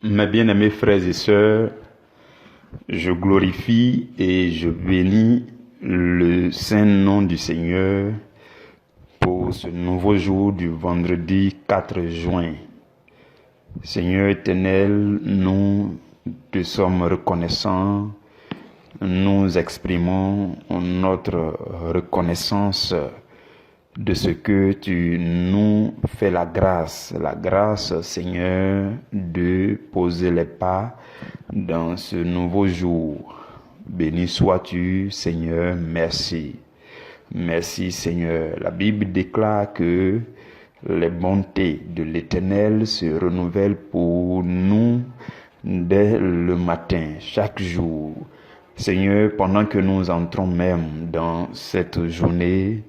Mes bien-aimés frères et sœurs, je glorifie et je bénis le saint nom du Seigneur pour ce nouveau jour du vendredi 4 juin. Seigneur éternel, nous te sommes reconnaissants, nous exprimons notre reconnaissance de ce que tu nous fais la grâce, Seigneur, de poser les pas dans ce nouveau jour. Béni sois-tu, Seigneur, merci. Merci, Seigneur. La Bible déclare que les bontés de l'Éternel se renouvellent pour nous dès le matin, chaque jour. Seigneur, pendant que nous entrons même dans cette journée,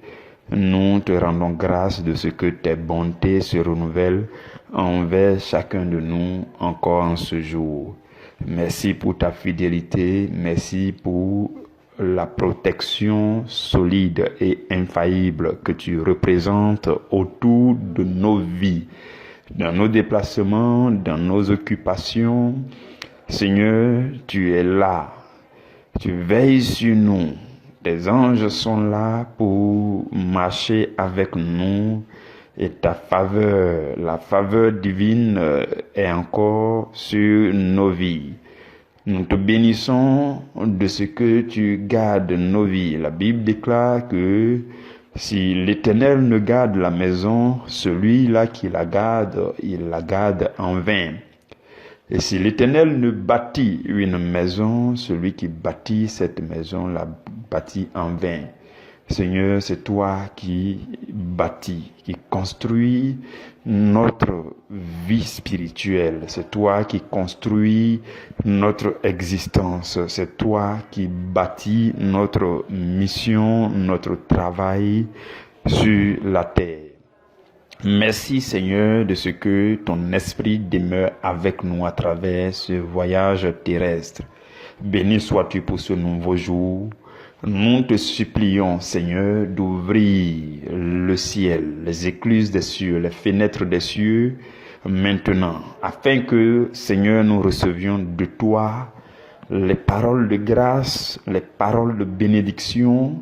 nous te rendons grâce de ce que tes bontés se renouvellent envers chacun de nous encore en ce jour. Merci pour ta fidélité, merci pour la protection solide et infaillible que tu représentes autour de nos vies, dans nos déplacements, dans nos occupations. Seigneur, tu es là, tu veilles sur nous. Tes anges sont là pour marcher avec nous et ta faveur, la faveur divine est encore sur nos vies. Nous te bénissons de ce que tu gardes nos vies. La Bible déclare que si l'Éternel ne garde la maison, celui-là qui la garde, il la garde en vain. Et si l'Éternel ne bâtit une maison, celui qui bâtit cette maison la bâtit en vain. Seigneur, c'est toi qui bâtis, qui construis notre vie spirituelle. C'est toi qui construis notre existence. C'est toi qui bâtis notre mission, notre travail sur la terre. Merci Seigneur de ce que ton esprit demeure avec nous à travers ce voyage terrestre. Béni sois-tu pour ce nouveau jour. Nous te supplions Seigneur d'ouvrir le ciel, les écluses des cieux, les fenêtres des cieux maintenant, afin que Seigneur nous recevions de toi les paroles de grâce, les paroles de bénédiction,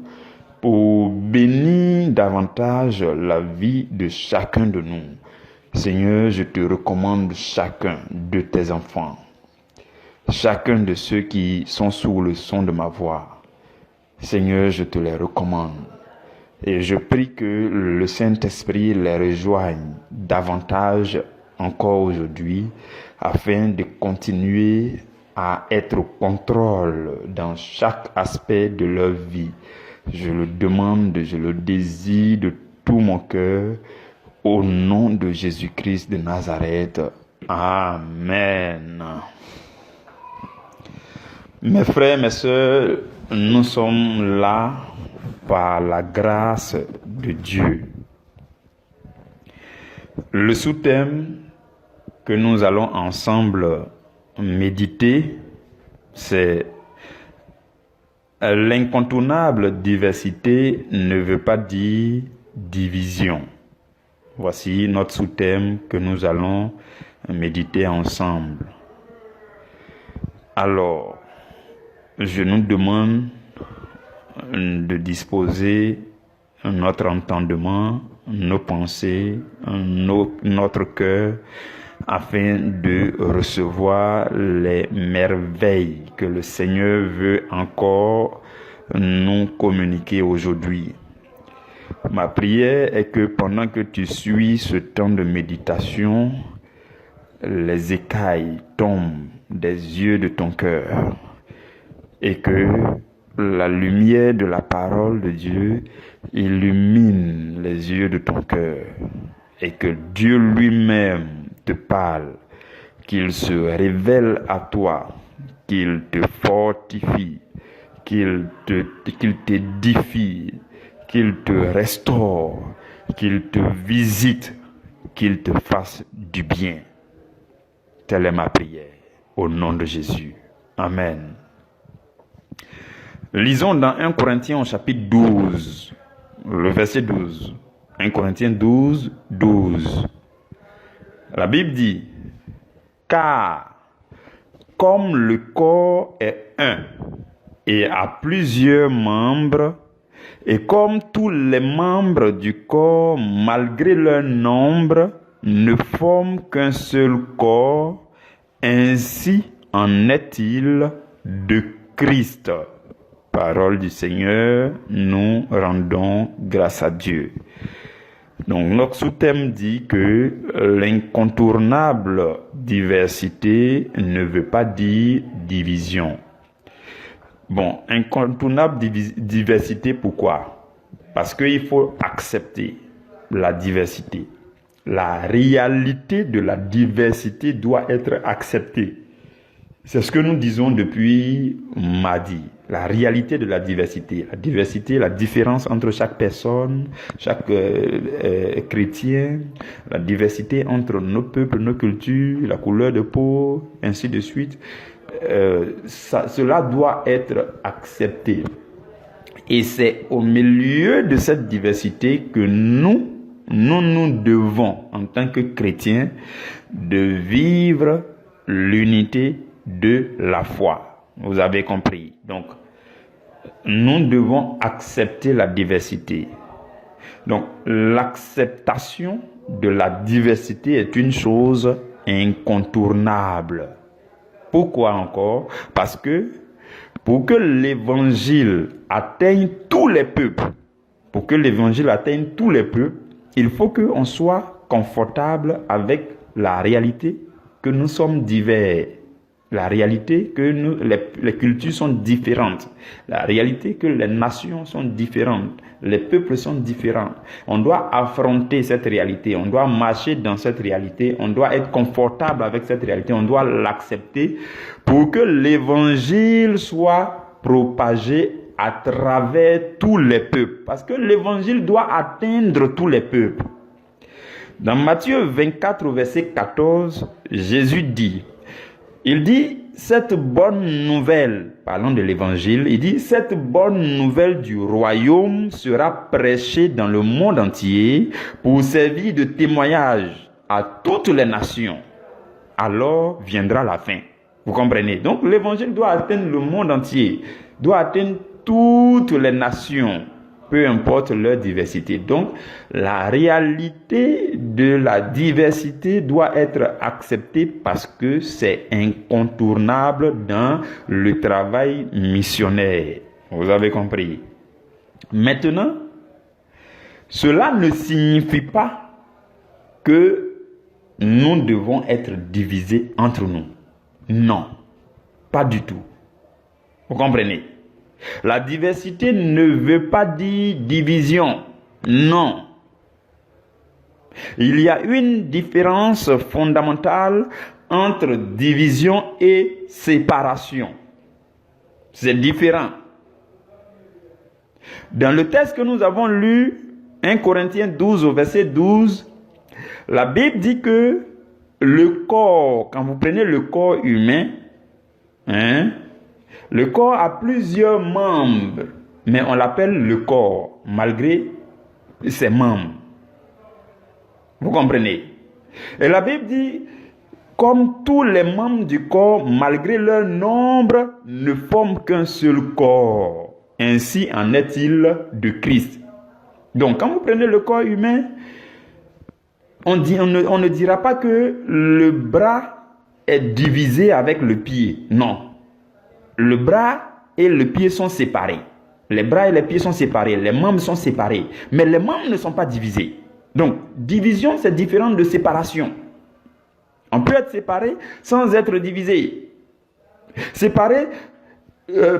pour bénir davantage la vie de chacun de nous. Seigneur, je te recommande chacun de tes enfants, chacun de ceux qui sont sous le son de ma voix. Seigneur, je te les recommande. Et je prie que le Saint-Esprit les rejoigne davantage encore aujourd'hui, afin de continuer à être au contrôle dans chaque aspect de leur vie. Je le demande, je le désire de tout mon cœur, au nom de Jésus-Christ de Nazareth. Amen. Mes frères, mes sœurs, nous sommes là par la grâce de Dieu. Le sous-thème que nous allons ensemble méditer, c'est l'incontournable diversité ne veut pas dire division. Voici notre sous-thème que nous allons méditer ensemble. Alors, je nous demande de disposer notre entendement, nos pensées, notre cœur, afin de recevoir les merveilles que le Seigneur veut encore nous communiquer aujourd'hui. Ma prière est que pendant que tu suis ce temps de méditation, les écailles tombent des yeux de ton cœur et que la lumière de la parole de Dieu illumine les yeux de ton cœur et que Dieu lui-même te parle, qu'il se révèle à toi, qu'il te fortifie, qu'il t'édifie, qu'il te restaure, qu'il te visite, qu'il te fasse du bien. Telle est ma prière, au nom de Jésus. Amen. Lisons dans 1 Corinthiens au chapitre 12, le verset 12. 1 Corinthiens 12, 12. La Bible dit, « Car comme le corps est un et a plusieurs membres, et comme tous les membres du corps, malgré leur nombre, ne forment qu'un seul corps, ainsi en est-il de Christ. Parole du Seigneur, nous rendons grâce à Dieu. Donc notre sous-thème dit que l'incontournable diversité ne veut pas dire division. Bon, incontournable diversité, pourquoi? Parce qu'il faut accepter la diversité. La réalité de la diversité doit être acceptée. C'est ce que nous disons depuis mardi. La réalité de la diversité. La diversité, la différence entre chaque personne, chaque chrétien, la diversité entre nos peuples, nos cultures, la couleur de peau, ainsi de suite. Cela doit être accepté. Et c'est au milieu de cette diversité que nous devons, en tant que chrétiens, de vivre l'unité de la foi. Vous avez compris. Donc, nous devons accepter la diversité. Donc, l'acceptation de la diversité est une chose incontournable. Pourquoi encore? Parce que pour que l'évangile atteigne tous les peuples, il faut qu'on soit confortable avec la réalité que nous sommes divers. La réalité que les cultures sont différentes. La réalité que les nations sont différentes. Les peuples sont différents. On doit affronter cette réalité. On doit marcher dans cette réalité. On doit être confortable avec cette réalité. On doit l'accepter pour que l'évangile soit propagé à travers tous les peuples. Parce que l'évangile doit atteindre tous les peuples. Dans Matthieu 24, verset 14, Jésus dit, cette bonne nouvelle, parlant de l'évangile, il dit, cette bonne nouvelle du royaume sera prêchée dans le monde entier pour servir de témoignage à toutes les nations. Alors viendra la fin. Vous comprenez? Donc l'évangile doit atteindre le monde entier, doit atteindre toutes les nations, peu importe leur diversité. Donc, la réalité de la diversité doit être acceptée parce que c'est incontournable dans le travail missionnaire. Vous avez compris? Maintenant, cela ne signifie pas que nous devons être divisés entre nous. Non, pas du tout. Vous comprenez? La diversité ne veut pas dire division. Non. Il y a une différence fondamentale entre division et séparation. C'est différent. Dans le texte que nous avons lu, 1 Corinthiens 12 au verset 12, la Bible dit que le corps, quand vous prenez le corps humain, le corps a plusieurs membres, mais on l'appelle le corps, malgré ses membres. Vous comprenez? Et la Bible dit, comme tous les membres du corps, malgré leur nombre, ne forment qu'un seul corps. Ainsi en est-il de Christ. Donc, quand vous prenez le corps humain, on ne dira pas que le bras est divisé avec le pied. Non. Le bras et le pied sont séparés. Les bras et les pieds sont séparés. Les membres sont séparés. Mais les membres ne sont pas divisés. Donc, division, c'est différent de séparation. On peut être séparé sans être divisé. Séparé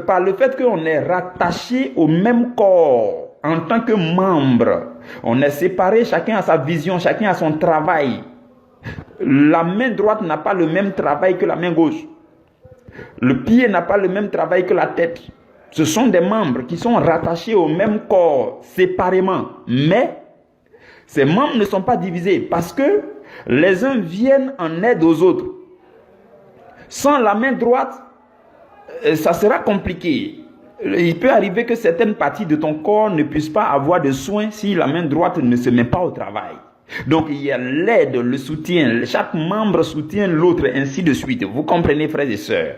par le fait qu'on est rattaché au même corps en tant que membre. On est séparé, chacun a sa vision, chacun a son travail. La main droite n'a pas le même travail que la main gauche. Le pied n'a pas le même travail que la tête. Ce sont des membres qui sont rattachés au même corps, séparément. Mais ces membres ne sont pas divisés parce que les uns viennent en aide aux autres. Sans la main droite, ça sera compliqué. Il peut arriver que certaines parties de ton corps ne puissent pas avoir de soins si la main droite ne se met pas au travail. Donc, il y a l'aide, le soutien. Chaque membre soutient l'autre, ainsi de suite. Vous comprenez, frères et sœurs?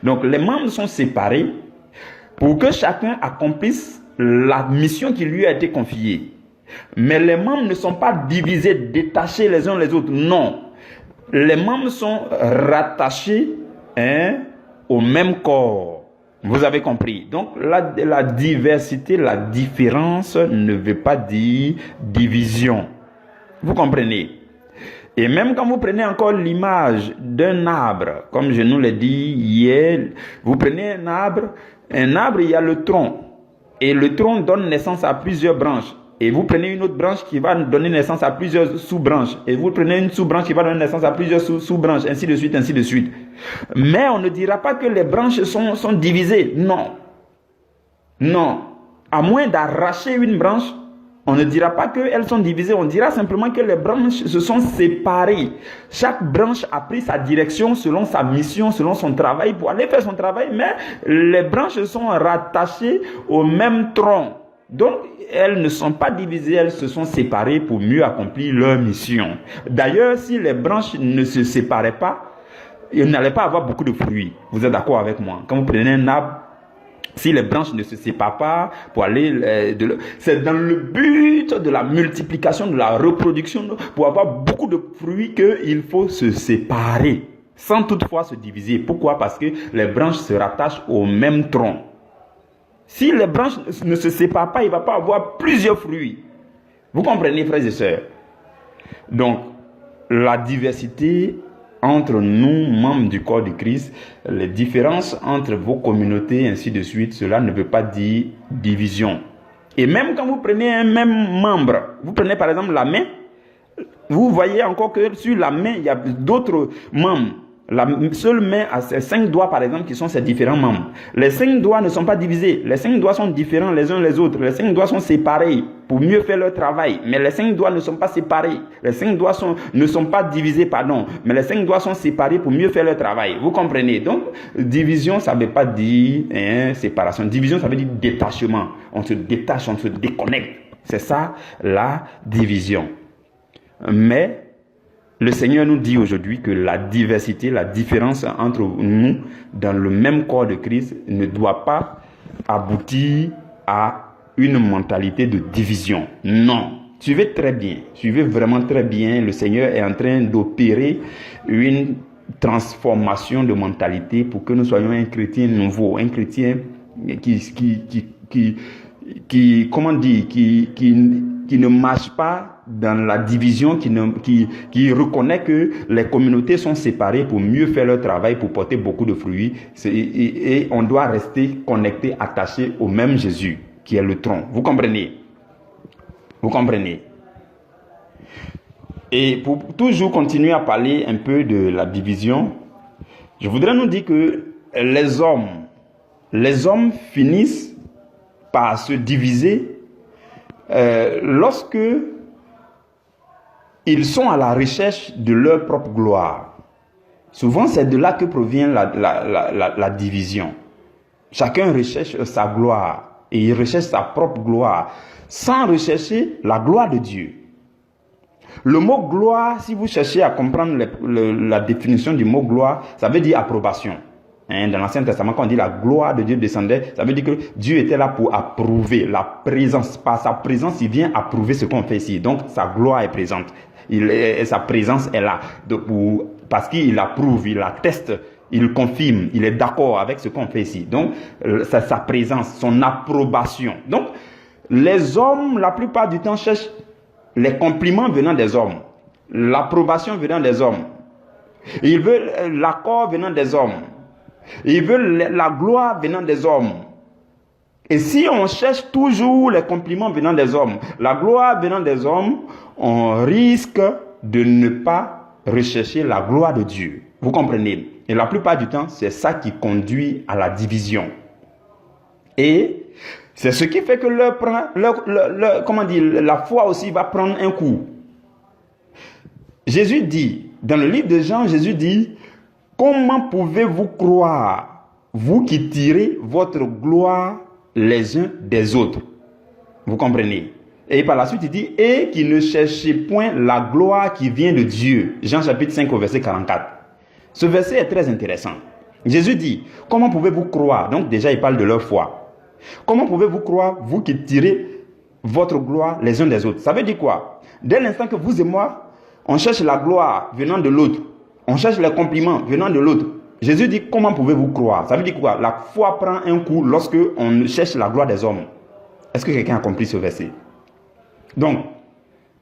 Donc, les membres sont séparés pour que chacun accomplisse la mission qui lui a été confiée. Mais les membres ne sont pas divisés, détachés les uns les autres. Non. Les membres sont rattachés au même corps. Vous avez compris. Donc, la diversité, la différence ne veut pas dire division. Vous comprenez? Et même quand vous prenez encore l'image d'un arbre, comme je nous l'ai dit hier, vous prenez un arbre, il y a le tronc. Et le tronc donne naissance à plusieurs branches. Et vous prenez une autre branche qui va donner naissance à plusieurs sous-branches. Et vous prenez une sous-branche qui va donner naissance à plusieurs sous-branches, ainsi de suite, ainsi de suite. Mais on ne dira pas que les branches sont divisées. Non. Non. À moins d'arracher une branche, on ne dira pas qu'elles sont divisées. On dira simplement que les branches se sont séparées. Chaque branche a pris sa direction selon sa mission, selon son travail, pour aller faire son travail. Mais les branches sont rattachées au même tronc. Donc, elles ne sont pas divisées, elles se sont séparées pour mieux accomplir leur mission. D'ailleurs, si les branches ne se séparaient pas, il n'allait pas avoir beaucoup de fruits. Vous êtes d'accord avec moi? Quand vous prenez un arbre, si les branches ne se séparent pas pour aller... c'est dans le but de la multiplication, de la reproduction, pour avoir beaucoup de fruits qu'il faut se séparer, sans toutefois se diviser. Pourquoi? Parce que les branches se rattachent au même tronc. Si les branches ne se séparent pas, il ne va pas avoir plusieurs fruits. Vous comprenez, frères et sœurs? Donc, la diversité entre nous, membres du corps de Christ, les différences entre vos communautés, ainsi de suite, cela ne veut pas dire division. Et même quand vous prenez un même membre, vous prenez par exemple la main, vous voyez encore que sur la main, il y a d'autres membres. La seule main a ses 5 doigts, par exemple, qui sont ses différents membres. Les 5 doigts ne sont pas divisés. Les 5 doigts sont différents les uns les autres. Les 5 doigts sont séparés pour mieux faire leur travail. Mais les 5 doigts ne sont pas séparés. Les 5 doigts ne sont pas divisés, pardon. Mais les 5 doigts sont séparés pour mieux faire leur travail. Vous comprenez? Donc, division, ça ne veut pas dire séparation. Division, ça veut dire détachement. On se détache, on se déconnecte. C'est ça, la division. Mais le Seigneur nous dit aujourd'hui que la diversité, la différence entre nous dans le même corps de Christ ne doit pas aboutir à une mentalité de division. Non. Suivez très bien, suivez vraiment très bien. Le Seigneur est en train d'opérer une transformation de mentalité pour que nous soyons un chrétien nouveau, un chrétien qui ne marche pas dans la division, qui reconnaît que les communautés sont séparées pour mieux faire leur travail, pour porter beaucoup de fruits. Et on doit rester connecté, attaché au même Jésus, qui est le tronc. Vous comprenez? Vous comprenez? Et pour toujours continuer à parler un peu de la division, je voudrais nous dire que les hommes finissent par se diviser lorsque ils sont à la recherche de leur propre gloire. Souvent, c'est de là que provient la division. Chacun recherche sa gloire et il recherche sa propre gloire sans rechercher la gloire de Dieu. Le mot gloire, si vous cherchez à comprendre la définition du mot gloire, ça veut dire approbation. Dans l'Ancien Testament, quand on dit la gloire de Dieu descendait, ça veut dire que Dieu était là pour approuver la présence. Par sa présence, il vient approuver ce qu'on fait ici. Donc, sa gloire est présente. Sa présence est là. Parce qu'il approuve, il atteste, il confirme, il est d'accord avec ce qu'on fait ici. Donc, c'est sa présence, son approbation. Donc, les hommes, la plupart du temps, cherchent les compliments venant des hommes, l'approbation venant des hommes. Ils veulent l'accord venant des hommes. Ils veulent la gloire venant des hommes. Et si on cherche toujours les compliments venant des hommes, la gloire venant des hommes, on risque de ne pas rechercher la gloire de Dieu. Vous comprenez? Et la plupart du temps, c'est ça qui conduit à la division. Et c'est ce qui fait que la foi aussi va prendre un coup. Jésus dit, dans le livre de Jean, Jésus dit, comment pouvez-vous croire, vous qui tirez votre gloire les uns des autres? Vous comprenez? Et par la suite, il dit, et qui ne cherchez point la gloire qui vient de Dieu. Jean chapitre 5 au verset 44. Ce verset est très intéressant. Jésus dit, comment pouvez-vous croire? Donc déjà, il parle de leur foi. Comment pouvez-vous croire, vous qui tirez votre gloire les uns des autres? Ça veut dire quoi? Dès l'instant que vous et moi, on cherche la gloire venant de l'autre, on cherche les compliments venant de l'autre, Jésus dit, comment pouvez-vous croire? Ça veut dire quoi? La foi prend un coup lorsque on cherche la gloire des hommes. Est-ce que quelqu'un a compris ce verset? Donc,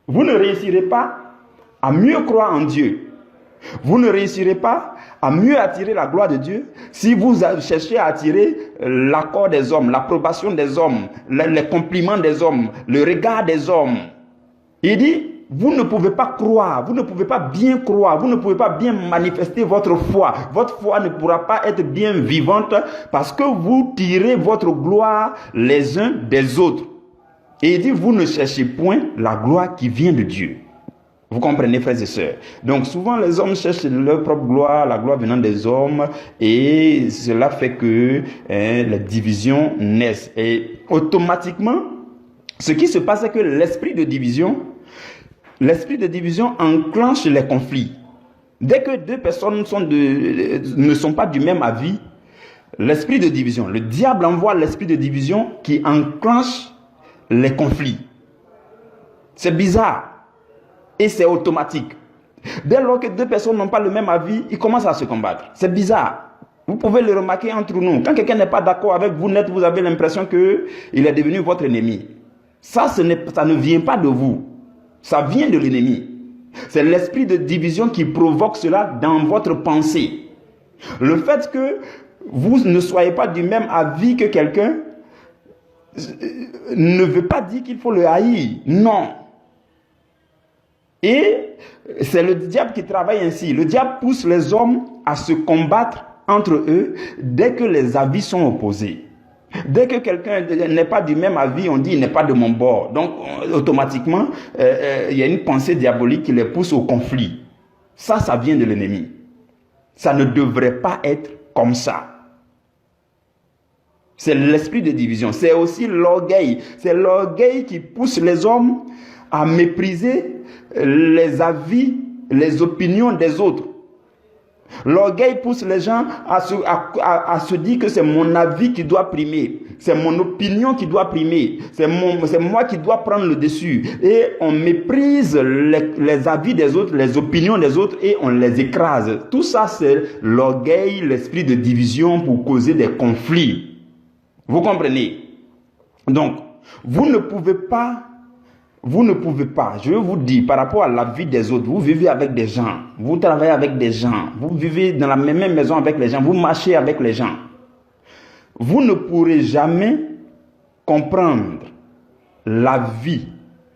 vous ne réussirez pas à mieux croire en Dieu. Vous ne réussirez pas à mieux attirer la gloire de Dieu si vous cherchez à attirer l'accord des hommes, l'approbation des hommes, les compliments des hommes, le regard des hommes. Il dit, vous ne pouvez pas croire, vous ne pouvez pas bien croire, vous ne pouvez pas bien manifester votre foi. Votre foi ne pourra pas être bien vivante parce que vous tirez votre gloire les uns des autres. Et il dit, vous ne cherchez point la gloire qui vient de Dieu. Vous comprenez, frères et sœurs? Donc souvent les hommes cherchent leur propre gloire, la gloire venant des hommes, et cela fait que les divisions naissent. Et automatiquement, ce qui se passe, c'est que l'esprit de division enclenche les conflits. Dès que deux personnes ne sont pas du même avis, l'esprit de division, le diable envoie l'esprit de division qui enclenche les conflits. C'est bizarre. Et c'est automatique. Dès lors que deux personnes n'ont pas le même avis, ils commencent à se combattre. C'est bizarre. Vous pouvez le remarquer entre nous. Quand quelqu'un n'est pas d'accord avec vous net, vous avez l'impression qu'il est devenu votre ennemi. Ça ne vient pas de vous. Ça vient de l'ennemi. C'est l'esprit de division qui provoque cela dans votre pensée. Le fait que vous ne soyez pas du même avis que quelqu'un ne veut pas dire qu'il faut le haïr. Non. Et c'est le diable qui travaille ainsi. Le diable pousse les hommes à se combattre entre eux dès que les avis sont opposés. Dès que quelqu'un n'est pas du même avis, on dit il n'est pas de mon bord. Donc automatiquement, il y a une pensée diabolique qui les pousse au conflit. Ça vient de l'ennemi. Ça ne devrait pas être comme ça. C'est l'esprit de division. C'est aussi l'orgueil. C'est l'orgueil qui pousse les hommes à mépriser les avis, les opinions des autres. L'orgueil pousse les gens à se dire que c'est mon avis qui doit primer, c'est mon opinion qui doit primer, c'est moi qui dois prendre le dessus. Et on méprise les avis des autres, les opinions des autres, et on les écrase. Tout ça, c'est l'orgueil, l'esprit de division pour causer des conflits. Vous comprenez? Donc, vous ne pouvez pas, je vous dis, par rapport à la vie des autres, vous vivez avec des gens, vous travaillez avec des gens, vous vivez dans la même maison avec les gens, vous marchez avec les gens. Vous ne pourrez jamais comprendre la vie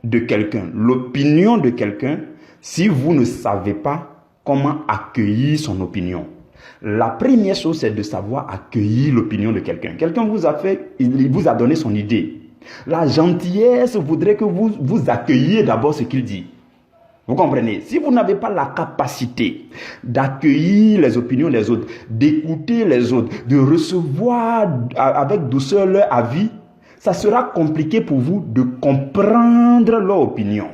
de quelqu'un, l'opinion de quelqu'un, si vous ne savez pas comment accueillir son opinion. La première chose, c'est de savoir accueillir l'opinion de quelqu'un. Quelqu'un vous a fait, il vous a donné son idée. La gentillesse voudrait que vous accueilliez d'abord ce qu'il dit. Vous comprenez? Si vous n'avez pas la capacité d'accueillir les opinions des autres, d'écouter les autres, de recevoir avec douceur leur avis, ça sera compliqué pour vous de comprendre leur opinion.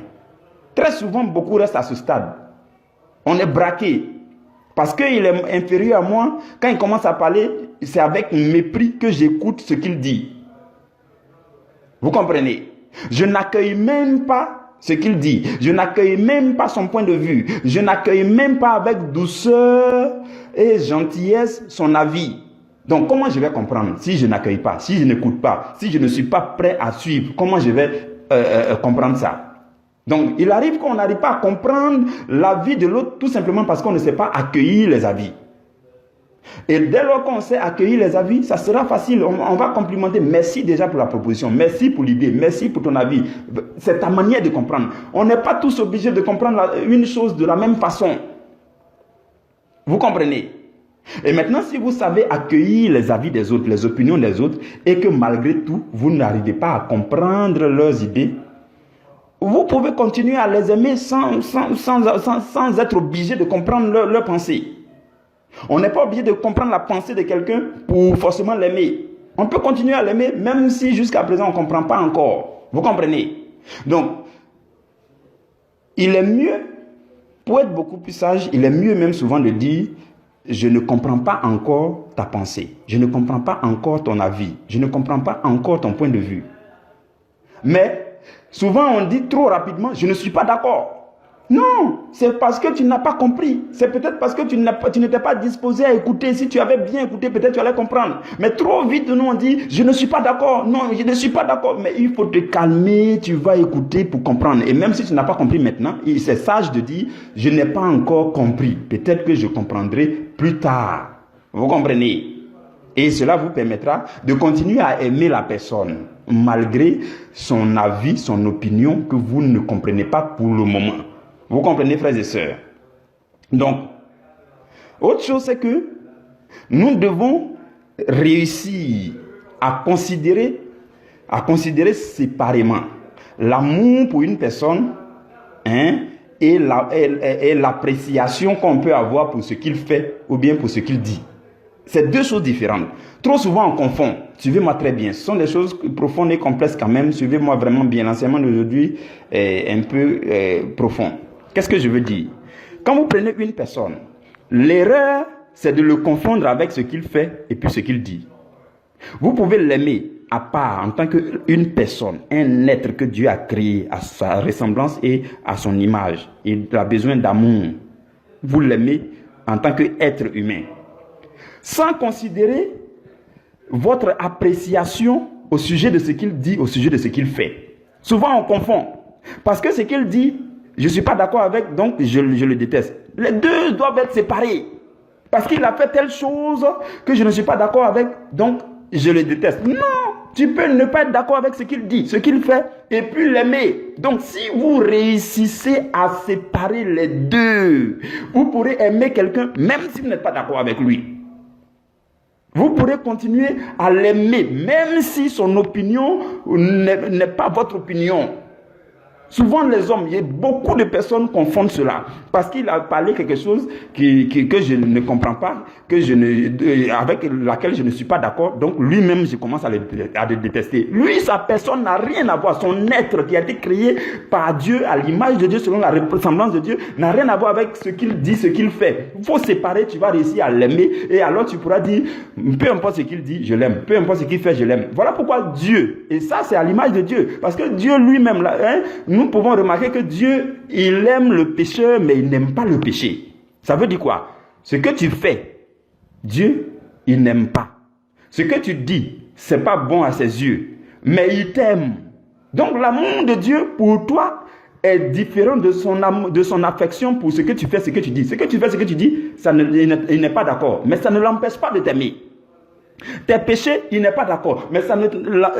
Très souvent, beaucoup restent à ce stade. On est braqué. Parce qu'il est inférieur à moi, quand il commence à parler, c'est avec mépris que j'écoute ce qu'il dit. Vous comprenez? Je n'accueille même pas ce qu'il dit. Je n'accueille même pas son point de vue. Je n'accueille même pas avec douceur et gentillesse son avis. Donc comment je vais comprendre si je n'accueille pas, si je n'écoute pas, si je ne suis pas prêt à suivre? Comment je vais comprendre ça? Donc il arrive qu'on n'arrive pas à comprendre l'avis de l'autre tout simplement parce qu'on ne sait pas accueillir les avis. Et dès lors qu'on sait accueillir les avis, ça sera facile. On va complimenter. Merci déjà pour la proposition. Merci pour l'idée. Merci pour ton avis. C'est ta manière de comprendre. On n'est pas tous obligés de comprendre une chose de la même façon. Vous comprenez? Et maintenant, si vous savez accueillir les avis des autres, les opinions des autres, et que malgré tout, vous n'arrivez pas à comprendre leurs idées, vous pouvez continuer à les aimer sans être obligé de comprendre leur pensée. On n'est pas obligé de comprendre la pensée de quelqu'un pour forcément l'aimer. On peut continuer à l'aimer même si jusqu'à présent on ne comprend pas encore. Vous comprenez? Donc, il est mieux, pour être beaucoup plus sage, il est mieux même souvent de dire, je ne comprends pas encore ta pensée, je ne comprends pas encore ton avis, je ne comprends pas encore ton point de vue. Mais souvent on dit trop rapidement, je ne suis pas d'accord. Non, c'est parce que tu n'as pas compris. C'est peut-être parce que tu n'étais pas disposé à écouter. Si tu avais bien écouté, peut-être tu allais comprendre. Mais trop vite, nous on dit, je ne suis pas d'accord. Non, je ne suis pas d'accord. Mais il faut te calmer, tu vas écouter pour comprendre. Et même si tu n'as pas compris maintenant, c'est sage de dire, je n'ai pas encore compris. Peut-être que je comprendrai plus tard. Vous comprenez? Et cela vous permettra de continuer à aimer la personne, malgré son avis, son opinion, que vous ne comprenez pas pour le moment. Vous comprenez, frères et sœurs? Donc, autre chose, c'est que nous devons réussir à considérer séparément l'amour pour une personne, et l'appréciation qu'on peut avoir pour ce qu'il fait ou bien pour ce qu'il dit. C'est deux choses différentes. Trop souvent, on confond. Suivez-moi très bien. Ce sont des choses profondes et complexes quand même. Suivez-moi vraiment bien. L'enseignement d'aujourd'hui est un peu profond. Qu'est-ce que je veux dire? Quand vous prenez une personne, l'erreur, c'est de le confondre avec ce qu'il fait et puis ce qu'il dit. Vous pouvez l'aimer à part en tant qu'une personne, un être que Dieu a créé à sa ressemblance et à son image. Il a besoin d'amour. Vous l'aimez en tant qu'être humain, sans considérer votre appréciation au sujet de ce qu'il dit, au sujet de ce qu'il fait. Souvent, on confond. Parce que ce qu'il dit, je ne suis pas d'accord avec, donc je le déteste. Les deux doivent être séparés. Parce qu'il a fait telle chose que je ne suis pas d'accord avec, donc je le déteste. Non, tu peux ne pas être d'accord avec ce qu'il dit, ce qu'il fait, et puis l'aimer. Donc si vous réussissez à séparer les deux, vous pourrez aimer quelqu'un même si vous n'êtes pas d'accord avec lui. Vous pourrez continuer à l'aimer même si son opinion n'est pas votre opinion. Souvent les hommes, il y a beaucoup de personnes qui confondent cela. Parce qu'il a parlé quelque chose que je ne comprends pas, avec laquelle je ne suis pas d'accord. Donc lui-même, je commence à le détester. Lui, sa personne n'a rien à voir. Son être qui a été créé par Dieu, à l'image de Dieu, selon la ressemblance de Dieu, n'a rien à voir avec ce qu'il dit, ce qu'il fait. Il faut séparer, tu vas réussir à l'aimer. Et alors tu pourras dire, peu importe ce qu'il dit, je l'aime. Peu importe ce qu'il fait, je l'aime. Voilà pourquoi Dieu, et ça c'est à l'image de Dieu. Parce que Dieu lui-même, nous pouvons remarquer que Dieu, il aime le pécheur, mais il n'aime pas le péché. Ça veut dire quoi? Ce que tu fais, Dieu, il n'aime pas. Ce que tu dis, c'est pas bon à ses yeux, mais il t'aime. Donc l'amour de Dieu pour toi est différent de son affection pour ce que tu fais, ce que tu dis. Ce que tu fais, ce que tu dis, il n'est pas d'accord, mais ça ne l'empêche pas de t'aimer. Tes péchés, il n'est pas d'accord, mais ça ne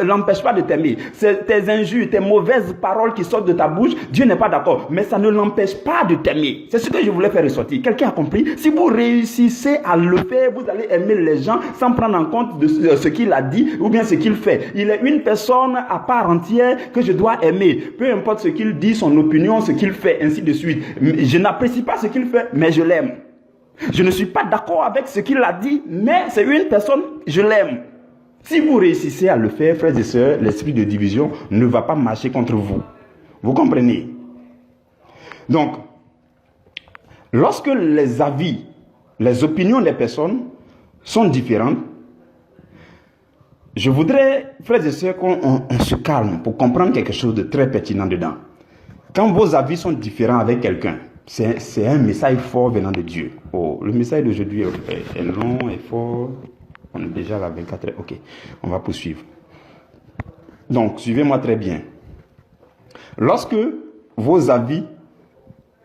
l'empêche pas de t'aimer. Tes injures, tes mauvaises paroles qui sortent de ta bouche, Dieu n'est pas d'accord, mais ça ne l'empêche pas de t'aimer. C'est ce que je voulais faire ressortir. Quelqu'un a compris? Si vous réussissez à le faire, vous allez aimer les gens sans prendre en compte de ce qu'il a dit ou bien ce qu'il fait. Il est une personne à part entière que je dois aimer. Peu importe ce qu'il dit, son opinion, ce qu'il fait, ainsi de suite. Je n'apprécie pas ce qu'il fait, mais je l'aime. Je ne suis pas d'accord avec ce qu'il a dit, mais c'est une personne, je l'aime. Si vous réussissez à le faire, frères et sœurs, l'esprit de division ne va pas marcher contre vous. Vous comprenez? Donc, lorsque les avis, les opinions des personnes sont différentes, je voudrais, frères et sœurs, qu'on se calme pour comprendre quelque chose de très pertinent dedans. Quand vos avis sont différents avec quelqu'un, c'est un message fort venant de Dieu. Oh, le message d'aujourd'hui est long, est fort. On est déjà à la 24 heures. Ok, on va poursuivre. Donc, suivez-moi très bien. Lorsque vos avis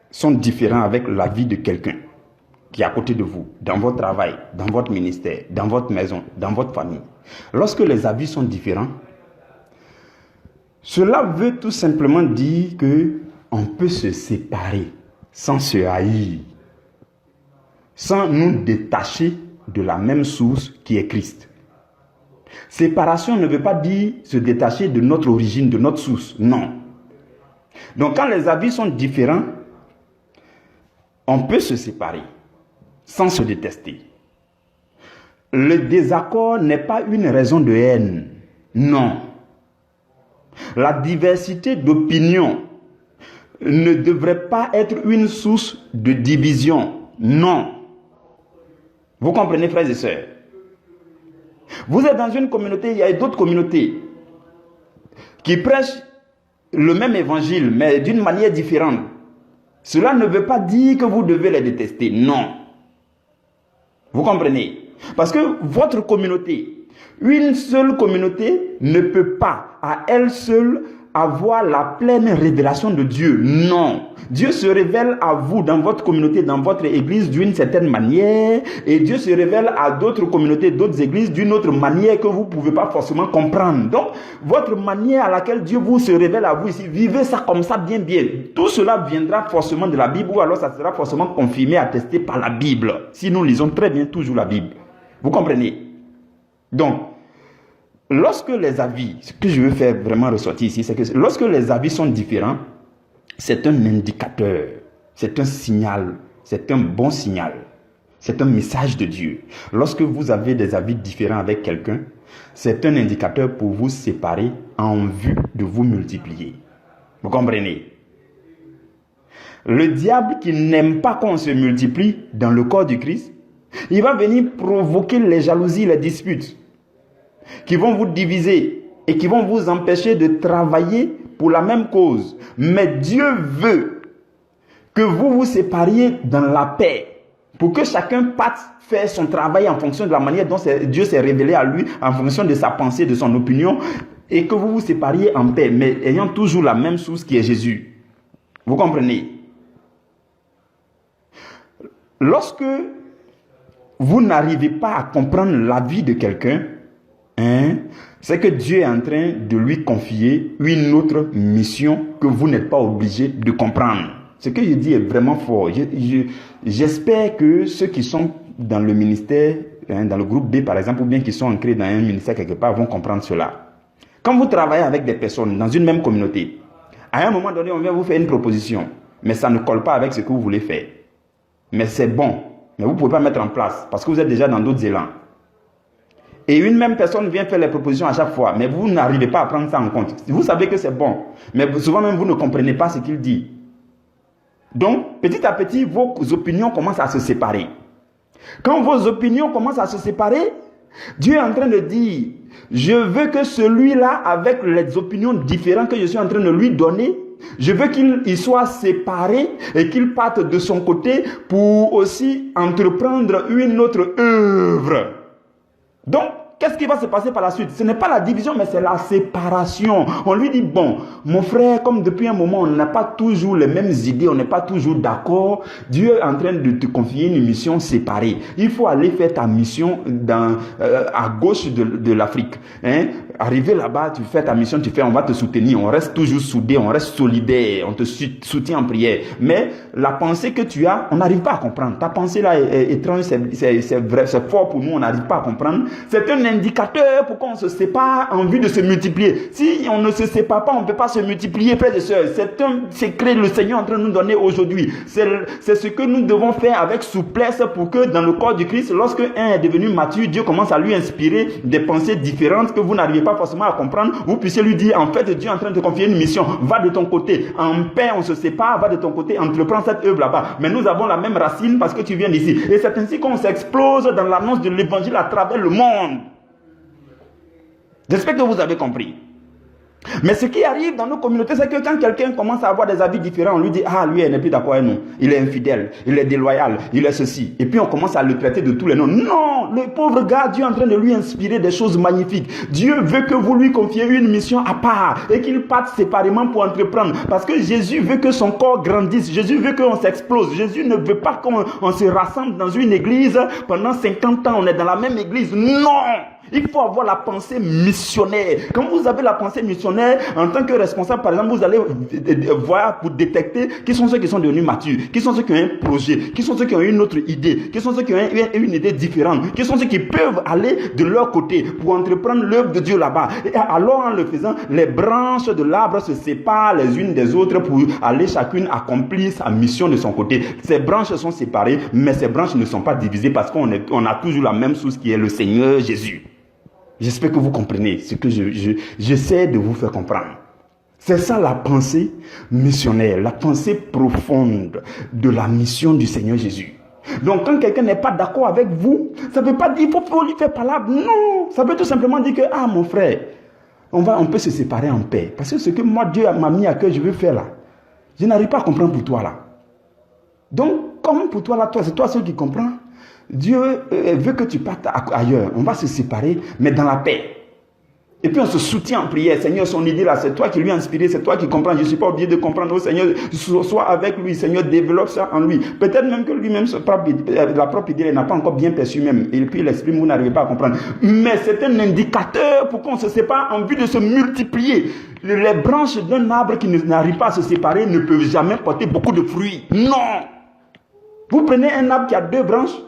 sont différents avec l'avis de quelqu'un qui est à côté de vous, dans votre travail, dans votre ministère, dans votre maison, dans votre famille, lorsque les avis sont différents, cela veut tout simplement dire qu'on peut se séparer sans se haïr, sans nous détacher de la même source qui est Christ. Séparation ne veut pas dire se détacher de notre origine, de notre source, non. Donc quand les avis sont différents, on peut se séparer sans se détester. Le désaccord n'est pas une raison de haine, non. La diversité d'opinions ne devrait pas être une source de division. Non. Vous comprenez, frères et sœurs? Vous êtes dans une communauté, il y a d'autres communautés qui prêchent le même évangile, mais d'une manière différente. Cela ne veut pas dire que vous devez les détester. Non. Vous comprenez? Parce que votre communauté, une seule communauté ne peut pas à elle seule avoir la pleine révélation de Dieu. Non. Dieu se révèle à vous dans votre communauté, dans votre église d'une certaine manière, et Dieu se révèle à d'autres communautés, d'autres églises d'une autre manière que vous ne pouvez pas forcément comprendre. Donc, votre manière à laquelle Dieu vous se révèle à vous ici, vivez ça comme ça bien. Tout cela viendra forcément de la Bible, ou alors ça sera forcément confirmé, attesté par la Bible. Si nous lisons très bien toujours la Bible. Vous comprenez? Donc, lorsque les avis, ce que je veux faire vraiment ressortir ici, c'est que lorsque les avis sont différents, c'est un indicateur, c'est un signal, c'est un bon signal, c'est un message de Dieu. Lorsque vous avez des avis différents avec quelqu'un, c'est un indicateur pour vous séparer en vue de vous multiplier. Vous comprenez? Le diable qui n'aime pas qu'on se multiplie dans le corps du Christ, il va venir provoquer les jalousies, les disputes, qui vont vous diviser et qui vont vous empêcher de travailler pour la même cause. Mais Dieu veut que vous vous sépariez dans la paix, pour que chacun parte faire son travail en fonction de la manière dont Dieu s'est révélé à lui, en fonction de sa pensée, de son opinion, et que vous vous sépariez en paix, mais ayant toujours la même source qui est Jésus. Vous comprenez? Lorsque vous n'arrivez pas à comprendre la vie de quelqu'un, c'est que Dieu est en train de lui confier une autre mission que vous n'êtes pas obligé de comprendre. Ce que je dis est vraiment fort. J'espère que ceux qui sont dans le ministère, dans le groupe B par exemple, ou bien qui sont ancrés dans un ministère quelque part, vont comprendre cela. Quand vous travaillez avec des personnes dans une même communauté, à un moment donné, on vient vous faire une proposition, mais ça ne colle pas avec ce que vous voulez faire. Mais c'est bon, mais vous ne pouvez pas mettre en place parce que vous êtes déjà dans d'autres élans. Et une même personne vient faire les propositions à chaque fois, mais vous n'arrivez pas à prendre ça en compte. Vous savez que c'est bon, mais souvent même vous ne comprenez pas ce qu'il dit. Donc, petit à petit, vos opinions commencent à se séparer. Quand vos opinions commencent à se séparer, Dieu est en train de dire, je veux que celui-là, avec les opinions différentes que je suis en train de lui donner, je veux qu'il soit séparé et qu'il parte de son côté pour aussi entreprendre une autre œuvre. Donc, qu'est-ce qui va se passer par la suite? Ce n'est pas la division, mais c'est la séparation. On lui dit, bon, mon frère, comme depuis un moment, on n'a pas toujours les mêmes idées, on n'est pas toujours d'accord, Dieu est en train de te confier une mission séparée. Il faut aller faire ta mission à gauche de l'Afrique. Arriver là-bas, tu fais ta mission, on va te soutenir, on reste toujours soudés, on reste solidaire, on te soutient en prière. Mais la pensée que tu as, on n'arrive pas à comprendre. Ta pensée là est étrange, c'est vrai, c'est fort pour nous, on n'arrive pas à comprendre. C'est un indicateur pour qu'on se sépare en vue de se multiplier. Si on ne se sépare pas, on ne peut pas se multiplier, frères et sœurs. C'est un secret que le Seigneur est en train de nous donner aujourd'hui. C'est ce que nous devons faire avec souplesse pour que dans le corps du Christ, lorsque un est devenu mature, Dieu commence à lui inspirer des pensées différentes que vous n'arrivez pas forcément à comprendre. Vous puissiez lui dire, en fait, Dieu est en train de te confier une mission. Va de ton côté. En paix, on se sépare. Va de ton côté. Entreprends cette œuvre là-bas. Mais nous avons la même racine parce que tu viens d'ici. Et c'est ainsi qu'on s'explose dans l'annonce de l'évangile à travers le monde. J'espère que vous avez compris. Mais ce qui arrive dans nos communautés, c'est que quand quelqu'un commence à avoir des avis différents, on lui dit, ah, lui, il n'est plus d'accord avec nous. Il est infidèle, il est déloyal, il est ceci. Et puis on commence à le traiter de tous les noms. Non, le pauvre gars, Dieu est en train de lui inspirer des choses magnifiques. Dieu veut que vous lui confiez une mission à part et qu'il parte séparément pour entreprendre. Parce que Jésus veut que son corps grandisse. Jésus veut qu'on s'explose. Jésus ne veut pas qu'on se rassemble dans une église. Pendant 50 ans, on est dans la même église. Non! Il faut avoir la pensée missionnaire. Quand vous avez la pensée missionnaire, en tant que responsable, par exemple, vous allez voir pour détecter qui sont ceux qui sont devenus matures, qui sont ceux qui ont un projet, qui sont ceux qui ont une autre idée, qui sont ceux qui ont une idée différente, qui sont ceux qui peuvent aller de leur côté pour entreprendre l'œuvre de Dieu là-bas. Et alors, en le faisant, les branches de l'arbre se séparent les unes des autres pour aller chacune accomplir sa mission de son côté. Ces branches sont séparées, mais ces branches ne sont pas divisées parce qu'on a toujours la même source qui est le Seigneur Jésus. J'espère que vous comprenez ce que j'essaie de vous faire comprendre. C'est ça la pensée missionnaire, la pensée profonde de la mission du Seigneur Jésus. Donc quand quelqu'un n'est pas d'accord avec vous, ça ne veut pas dire qu'il faut lui faire palabre. Non, ça veut tout simplement dire que, ah mon frère, on peut se séparer en paix. Parce que ce que moi Dieu m'a mis à cœur, je veux faire là. Je n'arrive pas à comprendre pour toi là. Donc comme pour toi là, c'est toi seul qui comprends. Dieu veut que tu partes ailleurs. On va se séparer, mais dans la paix. Et puis on se soutient en prière. Seigneur, son idée là, c'est toi qui lui as inspiré, c'est toi qui comprends. Je ne suis pas obligé de comprendre. Oh, Seigneur, sois avec lui. Seigneur, développe ça en lui. Peut-être même que lui-même, la propre idée, elle n'a pas encore bien perçu même. Et puis l'esprit, vous n'arrivez pas à comprendre. Mais c'est un indicateur pour qu'on se sépare en vue de se multiplier. Les branches d'un arbre qui n'arrive pas à se séparer ne peuvent jamais porter beaucoup de fruits. Non! Vous prenez un arbre qui a 2 branches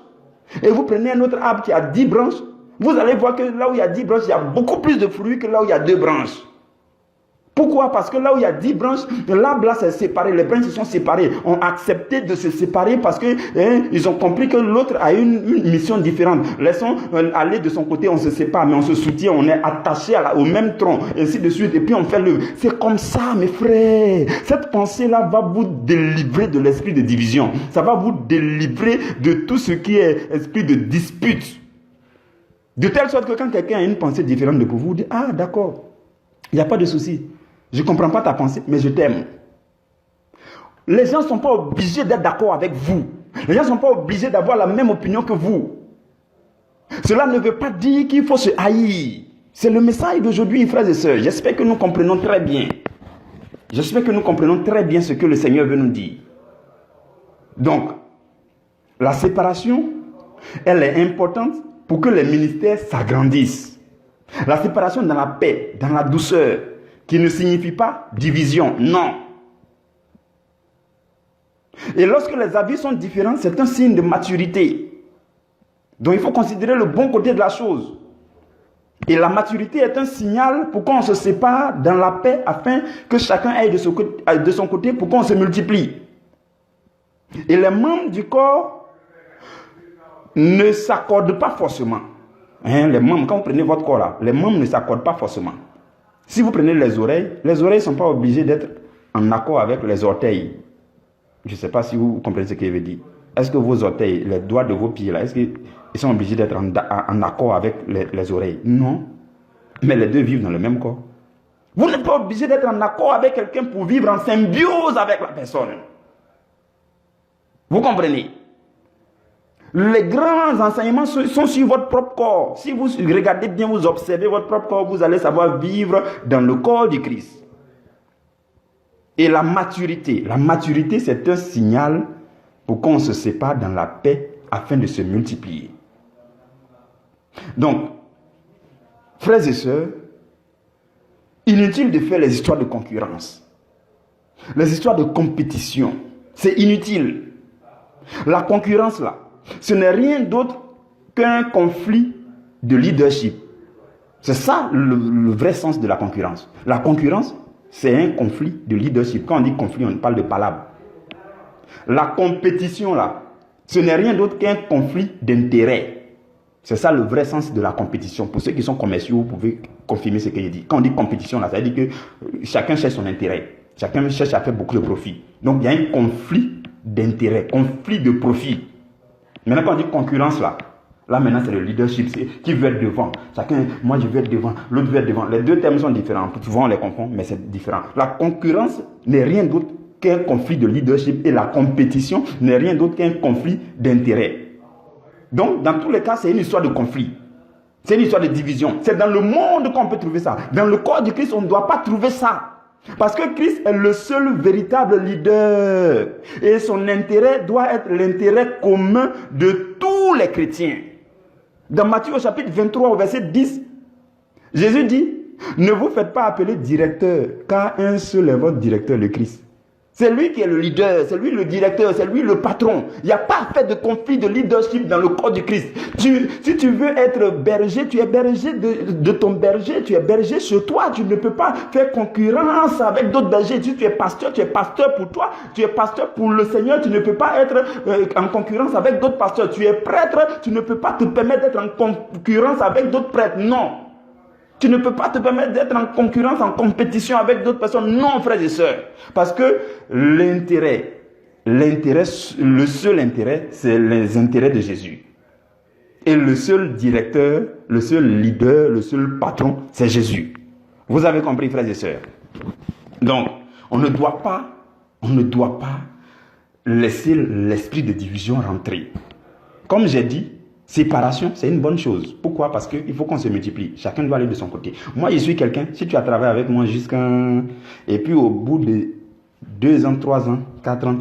et vous prenez un autre arbre qui a 10 branches. Vous allez voir que là où il y a 10 branches, il y a beaucoup plus de fruits que là où il y a 2 branches. Pourquoi? Parce que là où il y a 10 branches, l'arbre là s'est séparé, les branches se sont séparées, ont accepté de se séparer parce que ils ont compris que l'autre a une mission différente. Laissons aller de son côté, on se sépare, mais on se soutient, on est attaché au même tronc, et ainsi de suite, et puis on fait le... C'est comme ça, mes frères. Cette pensée-là va vous délivrer de l'esprit de division. Ça va vous délivrer de tout ce qui est esprit de dispute. De telle sorte que quand quelqu'un a une pensée différente de vous, vous dites, ah d'accord, il n'y a pas de souci. Je ne comprends pas ta pensée, mais je t'aime. Les gens ne sont pas obligés d'être d'accord avec vous. Les gens ne sont pas obligés d'avoir la même opinion que vous. Cela ne veut pas dire qu'il faut se haïr. C'est le message d'aujourd'hui, frères et sœurs. J'espère que nous comprenons très bien. J'espère que nous comprenons très bien ce que le Seigneur veut nous dire. Donc, la séparation, elle est importante pour que les ministères s'agrandissent. La séparation dans la paix, dans la douceur, qui ne signifie pas division, non. Et lorsque les avis sont différents, c'est un signe de maturité. Donc il faut considérer le bon côté de la chose. Et la maturité est un signal pour qu'on se sépare dans la paix afin que chacun aille de son côté pour qu'on se multiplie. Et les membres du corps ne s'accordent pas forcément. Les membres, quand vous prenez votre corps là, les membres ne s'accordent pas forcément. Si vous prenez les oreilles ne sont pas obligées d'être en accord avec les orteils. Je ne sais pas si vous comprenez ce que je veux dire. Est-ce que vos orteils, les doigts de vos pieds là, est-ce qu'ils sont obligés d'être en accord avec les oreilles? Non. Mais les deux vivent dans le même corps. Vous n'êtes pas obligé d'être en accord avec quelqu'un pour vivre en symbiose avec la personne. Vous comprenez? Les grands enseignements sont sur votre propre corps. Si vous regardez bien, vous observez votre propre corps, vous allez savoir vivre dans le corps du Christ. Et la maturité c'est un signal pour qu'on se sépare dans la paix afin de se multiplier. Donc, frères et sœurs, inutile de faire les histoires de concurrence. Les histoires de compétition, c'est inutile. La concurrence là, ce n'est rien d'autre qu'un conflit de leadership. C'est ça le vrai sens de la concurrence. La concurrence, c'est un conflit de leadership. Quand on dit conflit, on parle de palabre. La compétition, là, ce n'est rien d'autre qu'un conflit d'intérêt. C'est ça le vrai sens de la compétition. Pour ceux qui sont commerciaux, vous pouvez confirmer ce que je dis. Quand on dit compétition, là, ça veut dire que chacun cherche son intérêt. Chacun cherche à faire beaucoup de profit. Donc, il y a un conflit d'intérêt, conflit de profit. Maintenant, quand on dit concurrence, là maintenant, c'est le leadership. C'est qui veut être devant. Chacun, moi, je veux être devant, l'autre veut être devant. Les deux termes sont différents. Souvent, on les confond, mais c'est différent. La concurrence n'est rien d'autre qu'un conflit de leadership et la compétition n'est rien d'autre qu'un conflit d'intérêt. Donc, dans tous les cas, c'est une histoire de conflit. C'est une histoire de division. C'est dans le monde qu'on peut trouver ça. Dans le corps du Christ, on ne doit pas trouver ça. Parce que Christ est le seul véritable leader. Et son intérêt doit être l'intérêt commun de tous les chrétiens. Dans Matthieu au chapitre 23 au verset 10, Jésus dit, ne vous faites pas appeler directeur, car un seul est votre directeur, le Christ. C'est lui qui est le leader, c'est lui le directeur, c'est lui le patron. Il n'y a pas fait de conflit de leadership dans le corps du Christ. Si tu veux être berger, tu es berger de ton berger, tu es berger chez toi. Tu ne peux pas faire concurrence avec d'autres bergers. Si tu es pasteur pour toi, tu es pasteur pour le Seigneur. Tu ne peux pas être en concurrence avec d'autres pasteurs. Tu es prêtre, tu ne peux pas te permettre d'être en concurrence avec d'autres prêtres. Non. Tu ne peux pas te permettre d'être en concurrence, en compétition avec d'autres personnes. Non, frères et sœurs. Parce que le seul intérêt, c'est les intérêts de Jésus. Et le seul directeur, le seul leader, le seul patron, c'est Jésus. Vous avez compris, frères et sœurs? Donc, on ne doit pas laisser l'esprit de division rentrer. Comme j'ai dit, séparation, c'est une bonne chose. Pourquoi? Parce qu'il faut qu'on se multiplie. Chacun doit aller de son côté. Moi, je suis quelqu'un, si tu as travaillé avec moi et puis au bout de 2 ans, 3 ans, 4 ans,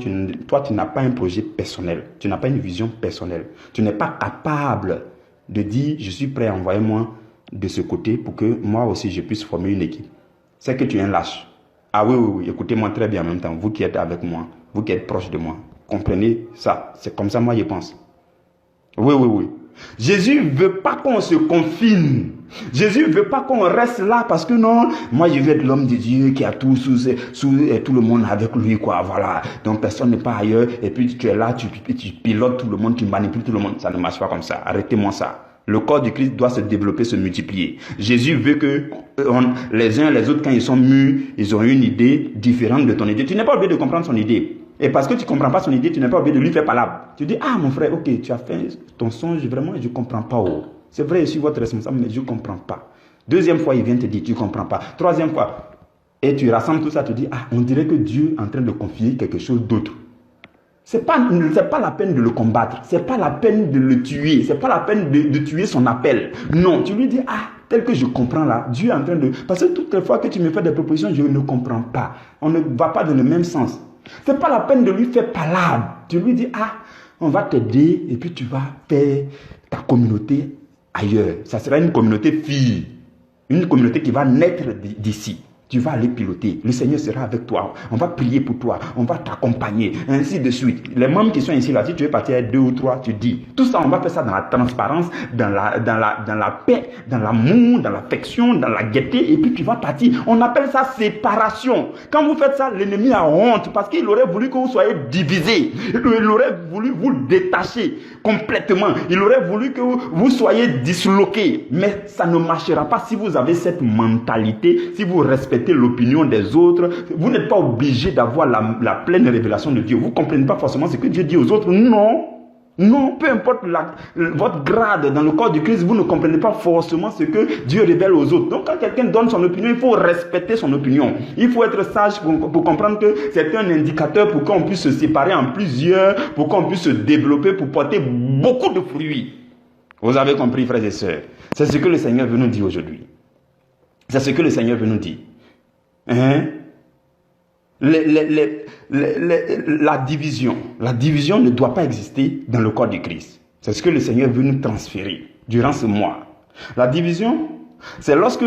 toi, tu n'as pas un projet personnel. Tu n'as pas une vision personnelle. Tu n'es pas capable de dire, je suis prêt à envoyer moi de ce côté pour que moi aussi, je puisse former une équipe. C'est que tu es un lâche. Ah oui, écoutez-moi très bien en même temps. Vous qui êtes avec moi, vous qui êtes proche de moi, comprenez ça. C'est comme ça, moi, je pense. Oui. Jésus ne veut pas qu'on se confine. Jésus ne veut pas qu'on reste là parce que non, moi je veux être l'homme de Dieu qui a tout sous tout le monde avec lui, quoi, voilà. Donc personne n'est pas ailleurs et puis tu es là, tu pilotes tout le monde, tu manipules tout le monde. Ça ne marche pas comme ça. Arrêtez-moi ça. Le corps du Christ doit se développer, se multiplier. Jésus veut que les uns et les autres, quand ils sont mûrs, ils ont une idée différente de ton idée. Tu n'es pas obligé de comprendre son idée. Et parce que tu ne comprends pas son idée, tu n'es pas obligé de lui faire palabre. Tu dis, ah mon frère, ok, tu as fait ton songe, vraiment, je ne comprends pas. Oh. C'est vrai, je suis votre responsable, mais je ne comprends pas. Deuxième fois, il vient te dire, tu ne comprends pas. Troisième fois, et tu rassembles tout ça, tu dis, ah, on dirait que Dieu est en train de confier quelque chose d'autre. Ce n'est pas la peine de le combattre, ce n'est pas la peine de le tuer, ce n'est pas la peine de tuer son appel. Non, tu lui dis, ah, tel que je comprends là, Dieu est en train de... Parce que toutes les fois que tu me fais des propositions, je ne comprends pas. On ne va pas dans le même sens. Ce n'est pas la peine de lui faire palabre. Tu lui dis, ah, on va t'aider et puis tu vas faire ta communauté ailleurs. Ça sera une communauté fille. Une communauté qui va naître d'ici. Tu vas aller piloter. Le Seigneur sera avec toi. On va prier pour toi. On va t'accompagner. Ainsi de suite. Les membres qui sont ici là, si tu veux partir à 2 ou 3, tu dis. Tout ça, on va faire ça dans la transparence, dans la paix, dans l'amour, dans l'affection, dans la gaieté. Et puis tu vas partir. On appelle ça séparation. Quand vous faites ça, l'ennemi a honte parce qu'il aurait voulu que vous soyez divisés. Il aurait voulu vous détacher complètement. Il aurait voulu que vous soyez disloqués. Mais ça ne marchera pas si vous avez cette mentalité, si vous respectez l'opinion des autres. Vous n'êtes pas obligé d'avoir la pleine révélation de Dieu. Vous ne comprenez pas forcément ce que Dieu dit aux autres. Non, peu importe votre grade dans le corps du Christ, vous ne comprenez pas forcément ce que Dieu révèle aux autres. Donc quand quelqu'un donne son opinion, il faut respecter son opinion. Il faut être sage pour comprendre que c'est un indicateur pour qu'on puisse se séparer en plusieurs, pour qu'on puisse se développer, pour porter beaucoup de fruits. Vous avez compris, frères et sœurs? C'est ce que le Seigneur veut nous dire aujourd'hui. C'est ce que le Seigneur veut nous dire. La division ne doit pas exister dans le corps du Christ. C'est ce que le Seigneur veut nous transférer durant ce mois. La division, c'est lorsque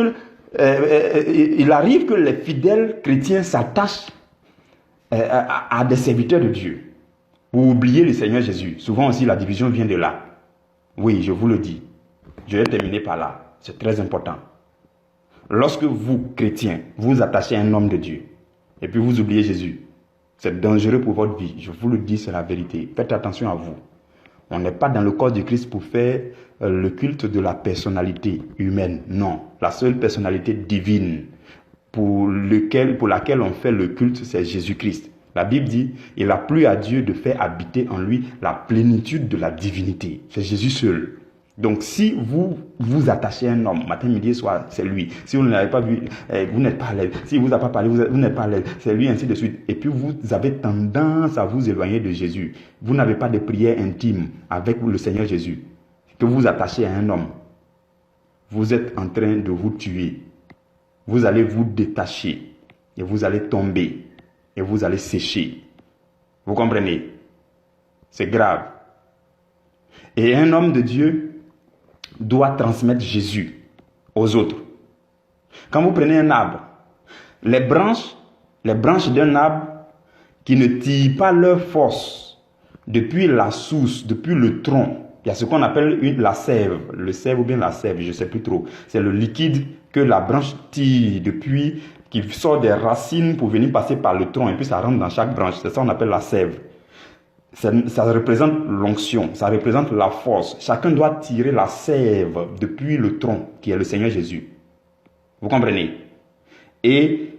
il arrive que les fidèles chrétiens s'attachent à des serviteurs de Dieu. Vous oubliez le Seigneur Jésus. Souvent aussi la division vient de là. Oui, je vous le dis. Je vais terminer par là. C'est très important. Lorsque vous, chrétiens, vous attachez à un homme de Dieu, et puis vous oubliez Jésus, c'est dangereux pour votre vie. Je vous le dis, c'est la vérité. Faites attention à vous. On n'est pas dans le corps du Christ pour faire le culte de la personnalité humaine. Non, la seule personnalité divine pour laquelle on fait le culte, c'est Jésus-Christ. La Bible dit, il a plu à Dieu de faire habiter en lui la plénitude de la divinité. C'est Jésus seul. Donc, si vous vous attachez à un homme, matin, midi et soir, c'est lui. Si vous ne l'avez pas vu, vous n'êtes pas à l'aise. Si vous n'avez pas parlé, vous n'êtes pas à l'aise. C'est lui, ainsi de suite. Et puis, vous avez tendance à vous éloigner de Jésus. Vous n'avez pas de prière intime avec le Seigneur Jésus. Que vous attachez à un homme. Vous êtes en train de vous tuer. Vous allez vous détacher. Et vous allez tomber. Et vous allez sécher. Vous comprenez? C'est grave. Et un homme de Dieu doit transmettre Jésus aux autres. Quand vous prenez un arbre, les branches d'un arbre qui ne tirent pas leur force depuis la source, depuis le tronc, il y a ce qu'on appelle la sève, le sève ou bien la sève, je ne sais plus trop. C'est le liquide que la branche tire depuis, qui sort des racines pour venir passer par le tronc et puis ça rentre dans chaque branche. C'est ça qu'on appelle la sève. Ça représente l'onction, ça représente la force. Chacun doit tirer la sève depuis le tronc qui est le Seigneur Jésus. Vous comprenez? Et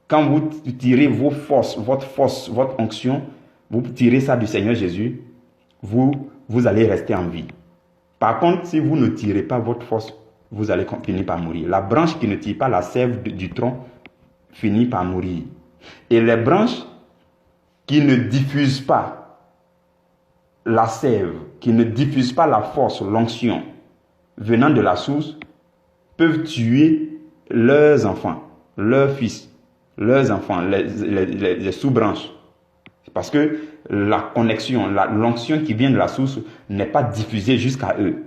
quand vous tirez vos forces, votre onction, vous tirez ça du Seigneur Jésus, vous allez rester en vie. Par contre, si vous ne tirez pas votre force, vous allez finir par mourir. La branche qui ne tire pas la sève du tronc finit par mourir. Et les branches qui ne diffusent pas la sève, qui ne diffusent pas la force, l'onction venant de la source, peuvent tuer leurs enfants, leurs fils, leurs enfants, les sous-branches. Parce que la connexion, l'onction qui vient de la source n'est pas diffusée jusqu'à eux.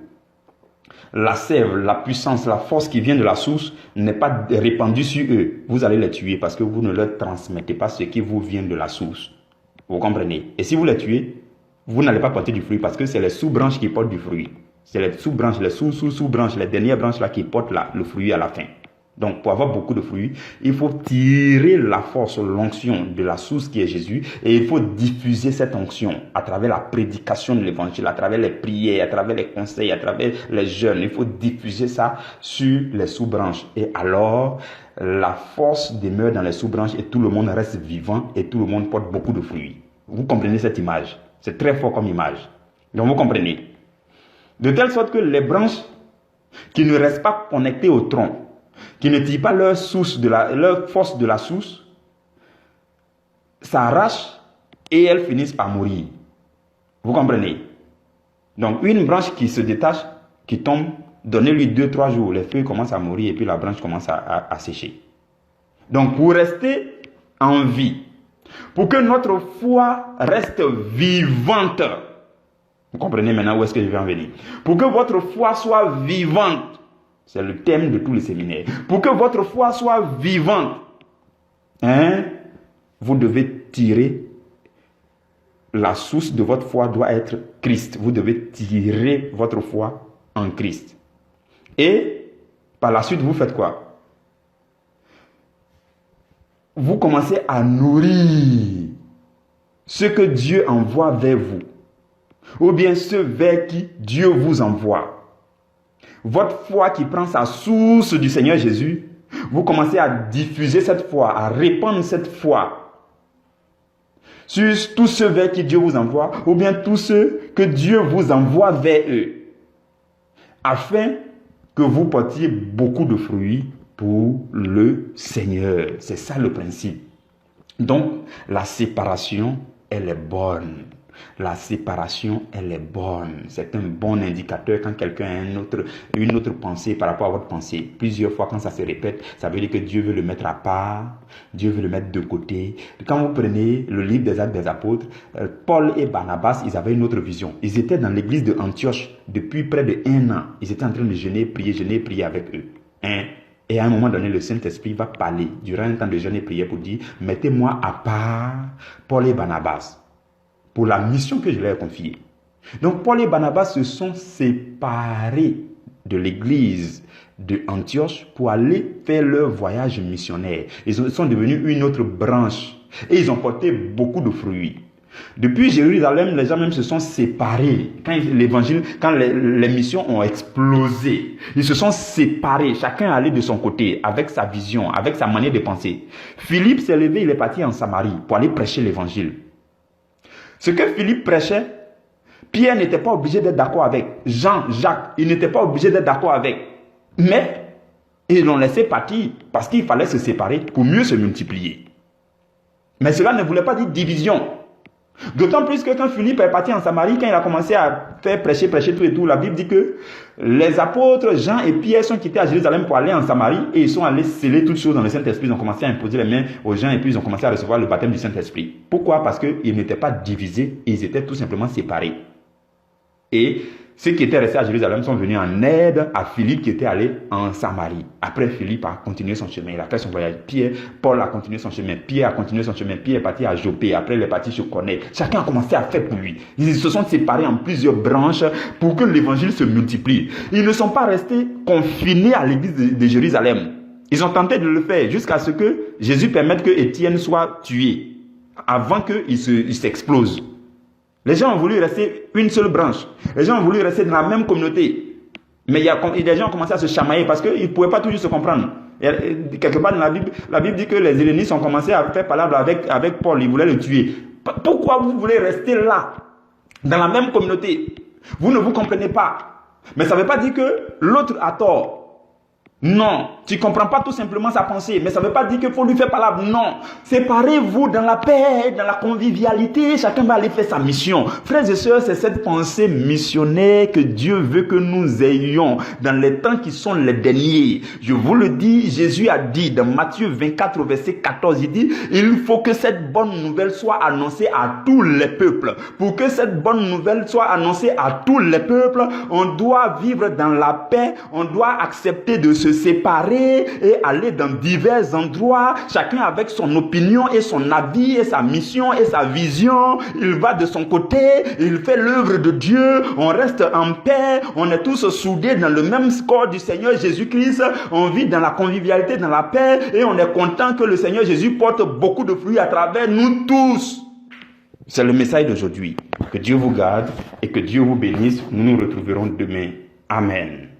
La sève, la puissance, la force qui vient de la source n'est pas répandue sur eux. Vous allez les tuer parce que vous ne leur transmettez pas ce qui vous vient de la source. Vous comprenez? Et si vous les tuez, vous n'allez pas porter du fruit parce que c'est les sous-branches qui portent du fruit. C'est les sous-branches, les sous-sous-sous-branches, les dernières branches là qui portent le fruit à la fin. Donc, pour avoir beaucoup de fruits, il faut tirer la force, l'onction de la source qui est Jésus et il faut diffuser cette onction à travers la prédication de l'évangile, à travers les prières, à travers les conseils, à travers les jeûnes. Il faut diffuser ça sur les sous-branches. Et alors, la force demeure dans les sous-branches et tout le monde reste vivant et tout le monde porte beaucoup de fruits. Vous comprenez cette image? C'est très fort comme image. Donc, vous comprenez? De telle sorte que les branches qui ne restent pas connectées au tronc, qui ne tirent pas leur force de la source, s'arrachent et elles finissent par mourir. Vous comprenez? Donc, une branche qui se détache, qui tombe, donnez-lui 2-3 jours, les feuilles commencent à mourir et puis la branche commence à sécher. Donc, pour rester en vie, pour que notre foi reste vivante, vous comprenez maintenant où est-ce que je vais en venir? Pour que votre foi soit vivante, c'est le thème de tous les séminaires. Pour que votre foi soit vivante, vous devez tirer, la source de votre foi doit être Christ. Vous devez tirer votre foi en Christ. Et par la suite, vous faites quoi? Vous commencez à nourrir ce que Dieu envoie vers vous, ou bien ceux vers qui Dieu vous envoie. Votre foi qui prend sa source du Seigneur Jésus, vous commencez à diffuser cette foi, à répandre cette foi sur tous ceux vers qui Dieu vous envoie, ou bien tous ceux que Dieu vous envoie vers eux, afin que vous portiez beaucoup de fruits pour le Seigneur. C'est ça le principe. Donc, la séparation, elle est bonne. La séparation, elle est bonne. C'est un bon indicateur quand quelqu'un a une autre pensée par rapport à votre pensée. Plusieurs fois, quand ça se répète, ça veut dire que Dieu veut le mettre à part. Dieu veut le mettre de côté. Quand vous prenez le livre des Actes des Apôtres, Paul et Barnabas, ils avaient une autre vision. Ils étaient dans l'église de Antioche depuis près de 1 an. Ils étaient en train de jeûner, prier avec eux. Et à un moment donné, le Saint-Esprit va parler durant un temps de jeûne et prière pour dire « Mettez-moi à part Paul et Barnabas pour la mission que je leur ai confiée. » Donc, Paul et Barnabas se sont séparés de l'église de Antioche pour aller faire leur voyage missionnaire. Ils sont devenus une autre branche et ils ont porté beaucoup de fruits. Depuis Jérusalem, les gens même se sont séparés. Quand les missions ont explosé, ils se sont séparés. Chacun allait de son côté, avec sa vision, avec sa manière de penser. Philippe s'est levé, il est parti en Samarie pour aller prêcher l'évangile. Ce que Philippe prêchait, Pierre n'était pas obligé d'être d'accord avec. Jean, Jacques, il n'était pas obligé d'être d'accord avec. Mais ils l'ont laissé partir parce qu'il fallait se séparer pour mieux se multiplier. Mais cela ne voulait pas dire division. D'autant plus que quand Philippe est parti en Samarie, quand il a commencé à faire prêcher tout et tout, la Bible dit que les apôtres Jean et Pierre sont quittés à Jérusalem pour aller en Samarie et ils sont allés sceller toutes choses dans le Saint-Esprit. Ils ont commencé à imposer les mains aux gens et puis ils ont commencé à recevoir le baptême du Saint-Esprit. Pourquoi? Parce qu'ils n'étaient pas divisés, ils étaient tout simplement séparés. Et ceux qui étaient restés à Jérusalem sont venus en aide à Philippe qui était allé en Samarie. Après, Philippe a continué son chemin. Il a fait son voyage. Paul a continué son chemin. Pierre a continué son chemin. Pierre est parti à Joppé. Après, il est parti sur Corneille. Chacun a commencé à faire pour lui. Ils se sont séparés en plusieurs branches pour que l'évangile se multiplie. Ils ne sont pas restés confinés à l'église de Jérusalem. Ils ont tenté de le faire jusqu'à ce que Jésus permette que Étienne soit tué avant qu'il s'explose. Les gens ont voulu rester une seule branche. Les gens ont voulu rester dans la même communauté. Mais les gens ont commencé à se chamailler parce qu'ils ne pouvaient pas toujours se comprendre. Quelque part dans la Bible dit que les hellénistes ont commencé à faire palabre avec Paul, ils voulaient le tuer. Pourquoi vous voulez rester là, dans la même communauté? Vous ne vous comprenez pas. Mais ça ne veut pas dire que l'autre a tort. Non, tu ne comprends pas tout simplement sa pensée, mais ça ne veut pas dire qu'il faut lui faire palabre. Non, séparez-vous dans la paix, dans la convivialité, chacun va aller faire sa mission. Frères et sœurs, c'est cette pensée missionnaire que Dieu veut que nous ayons dans les temps qui sont les derniers. Je vous le dis, Jésus a dit dans Matthieu 24, verset 14, il dit, il faut que cette bonne nouvelle soit annoncée à tous les peuples. Pour que cette bonne nouvelle soit annoncée à tous les peuples, on doit vivre dans la paix, on doit accepter de se séparer et aller dans divers endroits, chacun avec son opinion et son avis et sa mission et sa vision. Il va de son côté, il fait l'œuvre de Dieu, on reste en paix, on est tous soudés dans le même corps du Seigneur Jésus-Christ, on vit dans la convivialité, dans la paix, et on est content que le Seigneur Jésus porte beaucoup de fruits à travers nous tous. C'est le message d'aujourd'hui. Que Dieu vous garde et que Dieu vous bénisse. Nous nous retrouverons demain. Amen.